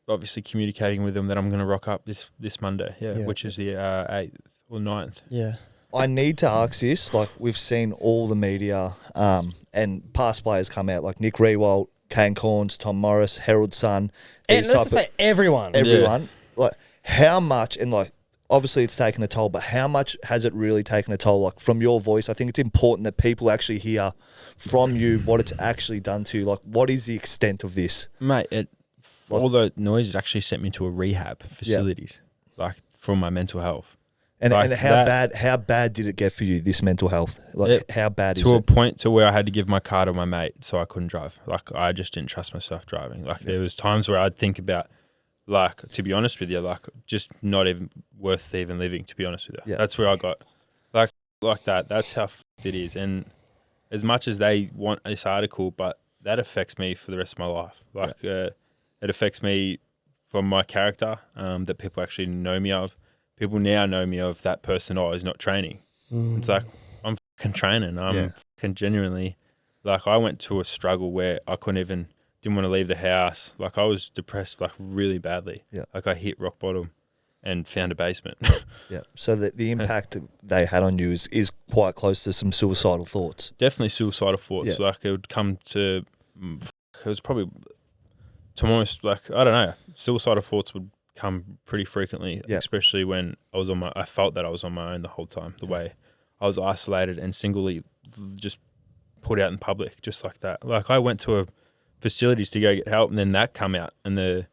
obviously communicating with them that I'm going to rock up this Monday, which is the 8th or 9th. Yeah. I need to ask this. Like, we've seen all the media and past players come out, like Nick Rewalt, Kane Corns, Tom Morris, Harold Sun. And let's just say everyone. Everyone. Like, how much, and like, obviously it's taken a toll, but how much has it really taken a toll? Like, from your voice, I think it's important that people actually hear from you what it's actually done to you. Like, what is the extent of this? Mate, all the noise actually sent me to a rehab facilities, like, for my mental health. And how bad did it get for you, this mental health? Like, how bad is it? To a point to where I had to give my car to my mate so I couldn't drive. Like, I just didn't trust myself driving. Like, there was times where I'd think about, like, to be honest with you, like, just not even worth even living, to be honest with you. That's where I got, like that. That's how it is. And as much as they want this article, but that affects me for the rest of my life. Like, it affects me from my character, that people actually know me of. People now know me of that person, is not training. It's like, I'm fucking training. I'm fucking genuinely, like, I went to a struggle where I didn't want to leave the house. Like, I was depressed, like, really badly. Like, I hit rock bottom and found a basement. So the impact they had on you is quite close to some suicidal thoughts. Definitely suicidal thoughts. Like, it would come to, it was probably to almost, like, I don't know, suicidal thoughts would come pretty frequently, especially when I felt that I was on my own the whole time, the way I was isolated and singly just put out in public, just like that. Like, I went to facilities to go get help, and then that come out and the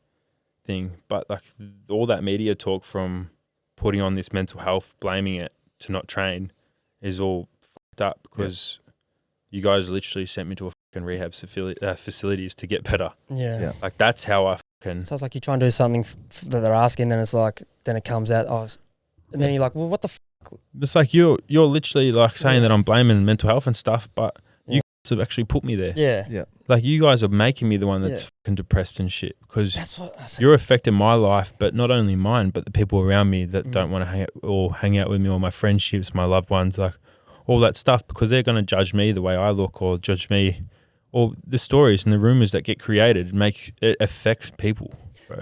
thing. But, like, all that media talk from putting on this mental health, blaming it to not train, is all fucked up because you guys literally sent me to a fucking rehab facilities to get better. Like, that's how I fucking... Sounds like you try and do something that they're asking, then it's like, then it comes out, and then you're like, well, what the fuck? It's like you're literally, like, saying that I'm blaming mental health and stuff, but you guys have actually put me there. Like, you guys are making me the one that's fucking depressed and shit, because you're affecting my life, but not only mine, but the people around me that don't want to hang out with me, or my friendships, my loved ones, like, all that stuff, because they're going to judge me the way I look, or judge me, or the stories and the rumours that get created it affects people.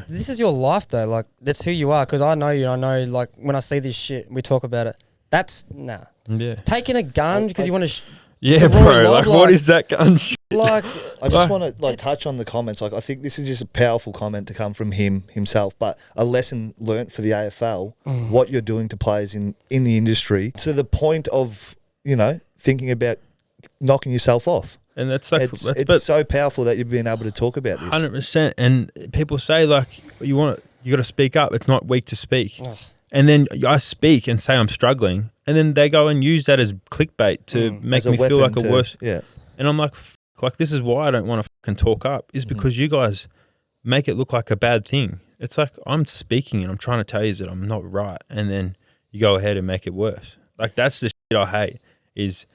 This is your life, though. Like, that's who you are. Because I know you. I know, like, when I see this shit, we talk about it. That's, nah. Yeah. Taking a gun because you want to... Yeah, bro. Like, what is that gun shit? Like, I just want to touch on the comments. Like, I think this is just a powerful comment to come from himself, but a lesson learnt for the AFL. What you're doing to players in the industry, to the point of thinking about knocking yourself off. And that's like it's so powerful that you've been able to talk about this. 100%. And people say like you got to speak up. It's not weak to speak. And then I speak and say I'm struggling, and then they go and use that as clickbait to make me feel like a worse. Yeah. And I'm like this is why I don't want to fucking talk up, is because you guys make it look like a bad thing. It's like I'm speaking and I'm trying to tell you that I'm not right, and then you go ahead and make it worse. Like, that's the shit I hate. Is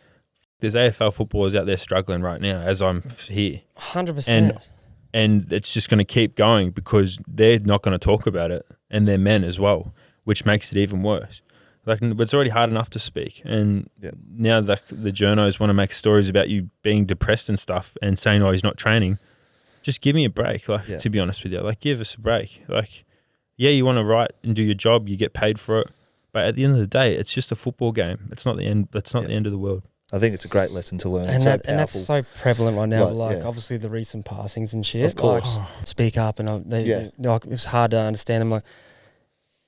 there's AFL footballers out there struggling right now as I'm here. 100%. And it's just going to keep going because they're not going to talk about it, and they're men as well, which makes it even worse. Like, it's already hard enough to speak, and now the journos want to make stories about you being depressed and stuff and saying, "Oh, he's not training." Just give me a break. Like, to be honest with you, like, give us a break. Like, yeah, you want to write and do your job, you get paid for it, but at the end of the day, it's just a football game. It's not the end. That's not the end of the world. I think it's a great lesson to learn. And, and that's so prevalent right now. Obviously the recent passings and shit. Of course. Like, speak up, and it's hard to understand. I'm like,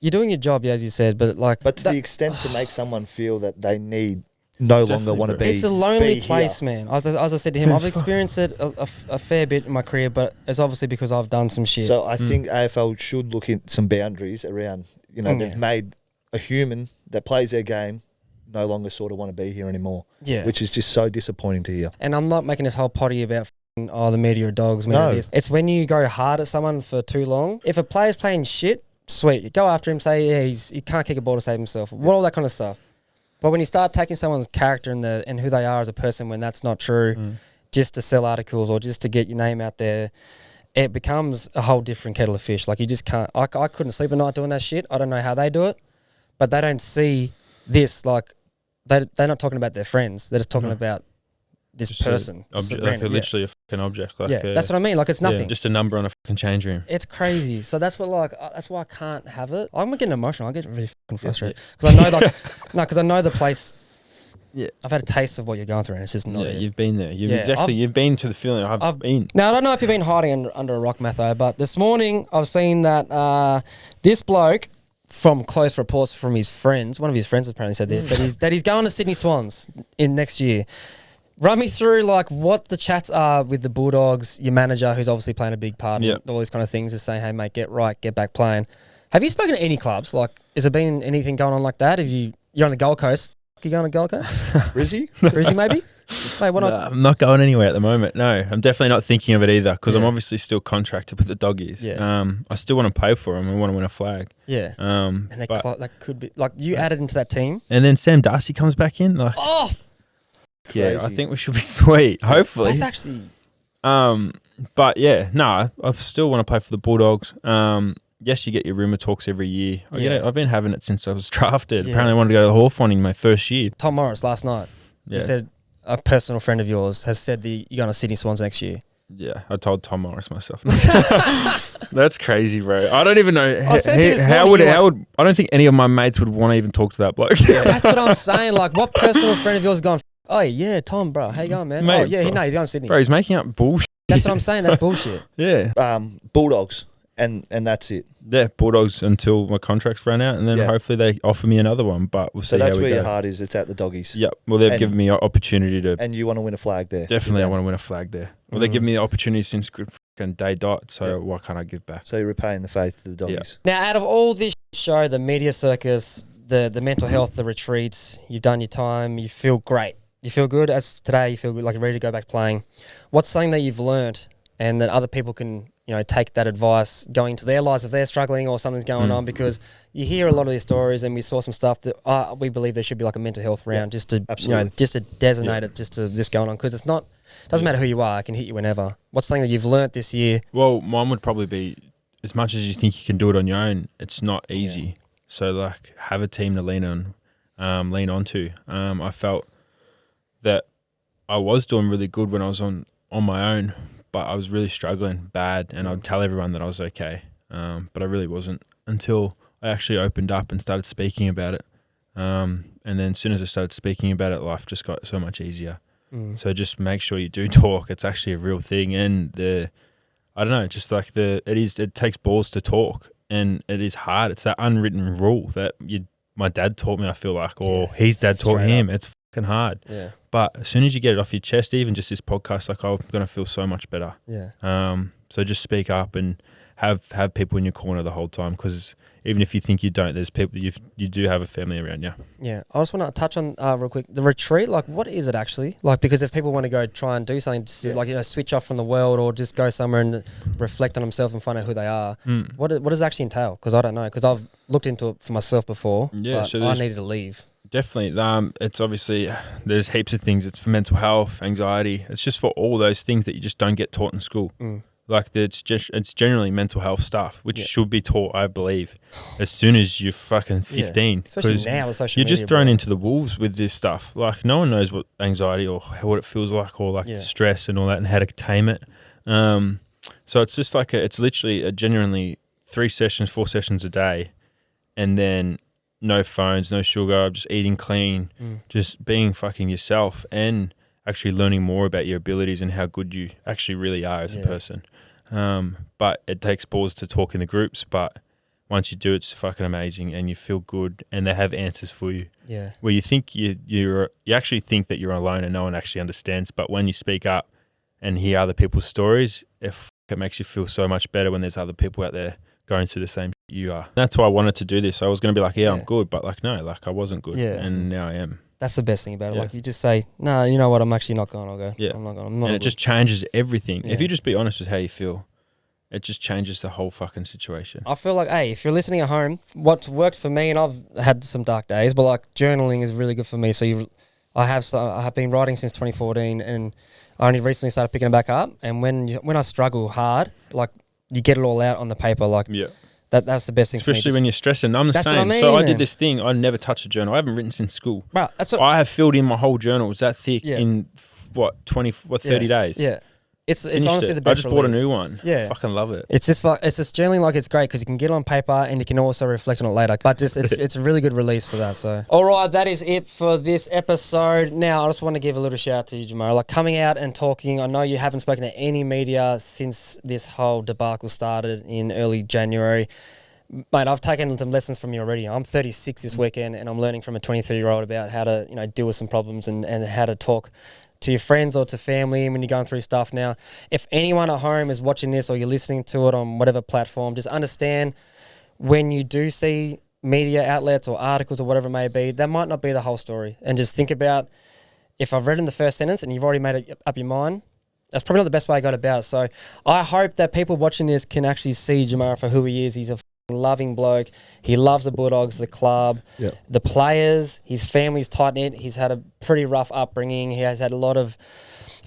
you're doing your job, as you said, but like... But to the extent to make someone feel that they no longer want to be... It's a lonely place, here. man. As I said to him, I've experienced it a fair bit in my career, but it's obviously because I've done some shit. So I think AFL should look at some boundaries around, they've made a human that plays their game no longer sort of want to be here anymore. Yeah. Which is just so disappointing to hear. And I'm not making this whole potty about the media are dogs, media this. It's when you go hard at someone for too long. If a player's playing shit, sweet. You go after him, say, he can't kick a ball to save himself. All that kind of stuff. But when you start taking someone's character and who they are as a person when that's not true, just to sell articles or just to get your name out there, it becomes a whole different kettle of fish. Like, you just can't... I couldn't sleep at night doing that shit. I don't know how they do it, but they don't see this. Like, they're not talking about their friends. They're just talking about this just person. Literally a fucking object. Like, that's what I mean. Like, it's nothing. Just a number on a fucking change room. It's crazy. So that's what, that's why I can't have it. I'm getting emotional. I get really fucking frustrated because I know, because I know the place. Yeah, I've had a taste of what you're going through, and it's just not. Yeah, you've been there. You've been to the feeling. I've been. Now, I don't know if you've been hiding under a rock, Matho, but this morning I've seen that this bloke, from close reports from his friends, one of his friends apparently said this, that he's going to Sydney Swans in next year. Run me through like what the chats are with the Bulldogs, your manager, who's obviously playing a big part in all these kind of things, is saying, "Hey mate, get right, get back playing." Have you spoken to any clubs? Like, has there been anything going on like that? You're on the Gold Coast, you going to Gold Coast? Rizzy maybe? Wait, what? I'm not going anywhere at the moment. No, I'm definitely not thinking of it either because I'm obviously still contracted with the Doggies. Yeah. I still want to play for them. I want to win a flag. Yeah. And that could be like you added into that team. And then Sam Darcy comes back in. Like, yeah, I think we should be sweet. Hopefully. That's actually. But yeah, no, I still want to play for the Bulldogs. Yes, you get your rumour talks every year. I've been having it since I was drafted. Apparently, I wanted to go to the Hawthorn in my first year. Tom Morris last night. He said a personal friend of yours has said that you're going to Sydney Swans next year. Yeah, I told Tom Morris myself. That's crazy, bro. I don't even know how would I don't think any of my mates would want to even talk to that bloke. That's what I'm saying. Like, what personal friend of yours is going? Oh yeah, Tom, bro, how you going, man? Mate, he's going to Sydney. Bro, he's making up bullshit. That's what I'm saying. That's bullshit. Yeah. Bulldogs, and that's it. Yeah, Bulldogs until my contract's run out, and then hopefully they offer me another one. But we'll see. So that's where your heart is. It's at the Doggies. Yep. Well, they've given me an opportunity to. And you want to win a flag there? Definitely, I want to win a flag there. Well, they've given me the opportunity since day dot. So why can't I give back? So you're repaying the faith to the Doggies. Now, out of all this show, the media circus, the mental health, the retreats, you've done your time. You feel great. You feel good as today. You feel good, like you're ready to go back playing. What's something that you've learnt and that other people can, take that advice going into their lives if they're struggling or something's going on? Because you hear a lot of these stories, and we saw some stuff that we believe there should be like a mental health round just to, just to designate it, just to this going on, because it's not. Doesn't matter who you are; it can hit you whenever. What's something that you've learnt this year? Well, mine would probably be, as much as you think you can do it on your own, it's not easy. Yeah. So, like, have a team to lean onto. I felt that I was doing really good when I was on my own, but I was really struggling bad, and I'd tell everyone that I was okay. but I really wasn't until I actually opened up and started speaking about it. And then as soon as I started speaking about it, life just got so much easier. So just make sure you do talk. It's actually a real thing. And I don't know, just like it takes balls to talk, and it is hard. It's that unwritten rule that my dad taught me, I feel like, or his dad taught him. It's fucking hard. Yeah. But as soon as you get it off your chest, even just this podcast, like I'm going to feel so much better. Yeah. So just speak up and have people in your corner the whole time, because even if you think you don't, there's people, you do have a family around you. Yeah. I just want to touch on real quick, the retreat, like what is it actually? Like, because if people want to go try and do something, like, switch off from the world or just go somewhere and reflect on themselves and find out who they are, what does it actually entail? Because I don't know, because I've looked into it for myself before, but so I needed to leave. Definitely. It's obviously, there's heaps of things. It's for mental health, anxiety. It's just for all those things that you just don't get taught in school. Like it's generally mental health stuff, which should be taught, I believe, as soon as you're fucking 15. Especially now with social media. You're just thrown into the wolves with this stuff. Like no one knows what anxiety or what it feels like, or like stress and all that, and how to tame it. So it's just like it's literally a genuinely 4 sessions a day, and then no phones, no sugar, just eating clean, just being fucking yourself, and actually learning more about your abilities and how good you actually really are as a person. But it takes balls to talk in the groups, but once you do, it's fucking amazing, and you feel good, and they have answers for you. Yeah. Where you think you actually think that you're alone and no one actually understands, but when you speak up and hear other people's stories, it makes you feel so much better when there's other people out there going through the same shit you are. That's why I wanted to do this. I was going to be like, I'm good, but like, no, like I wasn't good, and now I am. That's the best thing about it. Like you just say, no, you know what, I'm actually not going. I'll go. Yeah. I'm not going. And it just changes everything. Yeah. If you just be honest with how you feel, it just changes the whole fucking situation. I feel like, hey, if you're listening at home, what's worked for me, and I've had some dark days, but like journaling is really good for me. So I have been writing since 2014, and I only recently started picking it back up. And when I struggle hard, like you get it all out on the paper. Like that's the best thing. Especially for me. When you're stressing. I'm the same. What I mean, so I did this thing. I never touched a journal. I haven't written since school. Bro, I have filled in my whole journal. It's that thick in 30 days. Yeah. It's honestly the best. I just bought a new one. Yeah, fucking love it. It's just journaling, like it's great because you can get it on paper and you can also reflect on it later. But just it's a really good release for that. So all right, that is it for this episode. Now I just want to give a little shout out to you, Jamarra. Like coming out and talking. I know you haven't spoken to any media since this whole debacle started in early January. Mate, I've taken some lessons from you already. I'm 36 this weekend, and I'm learning from a 23-year-old about how to deal with some problems and how to talk to your friends or to family when you're going through stuff. Now, if anyone at home is watching this or you're listening to it on whatever platform, just understand when you do see media outlets or articles or whatever it may be, that might not be the whole story. And just think about, if I've read in the first sentence and you've already made up your mind, that's probably not the best way I got about it. So I hope that people watching this can actually see Jamarra for who he is. He's a loving bloke. He loves the Bulldogs, the club, the players. His family's tight-knit. He's had a pretty rough upbringing. He has had a lot of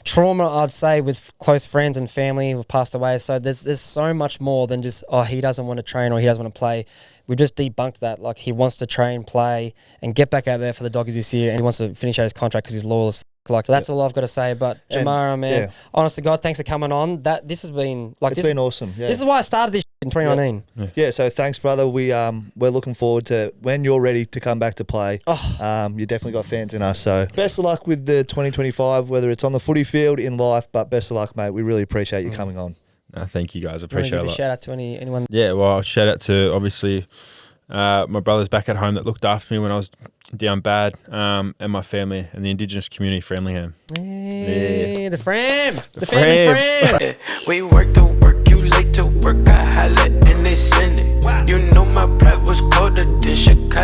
trauma, I'd say, with close friends and family who've passed away. So there's so much more than just, he doesn't want to train or he doesn't want to play. We've just debunked that. Like, he wants to train, play, and get back out there for the Doggies this year, and he wants to finish out his contract because he's loyal as like, so that's all I've got to say. But Jamarra, man, honest to God, thanks for coming on. This has been it's been awesome. Yeah. This is why I started this in 2019. Yeah, so thanks, brother. We're looking forward to when you're ready to come back to play. You definitely got fans in us. So best of luck with the 2025, whether it's on the footy field, in life. But best of luck, mate. We really appreciate you coming on. Thank you, guys. I appreciate it a lot. Shout out to anyone. Yeah, well, shout out to obviously my brothers back at home that looked after me when I was down bad, and my family and the Indigenous community, Framlingham. Yeah, the family Fram. We work to work, you late to work, I highlight and they send it. You know my pride was colder than Chicago.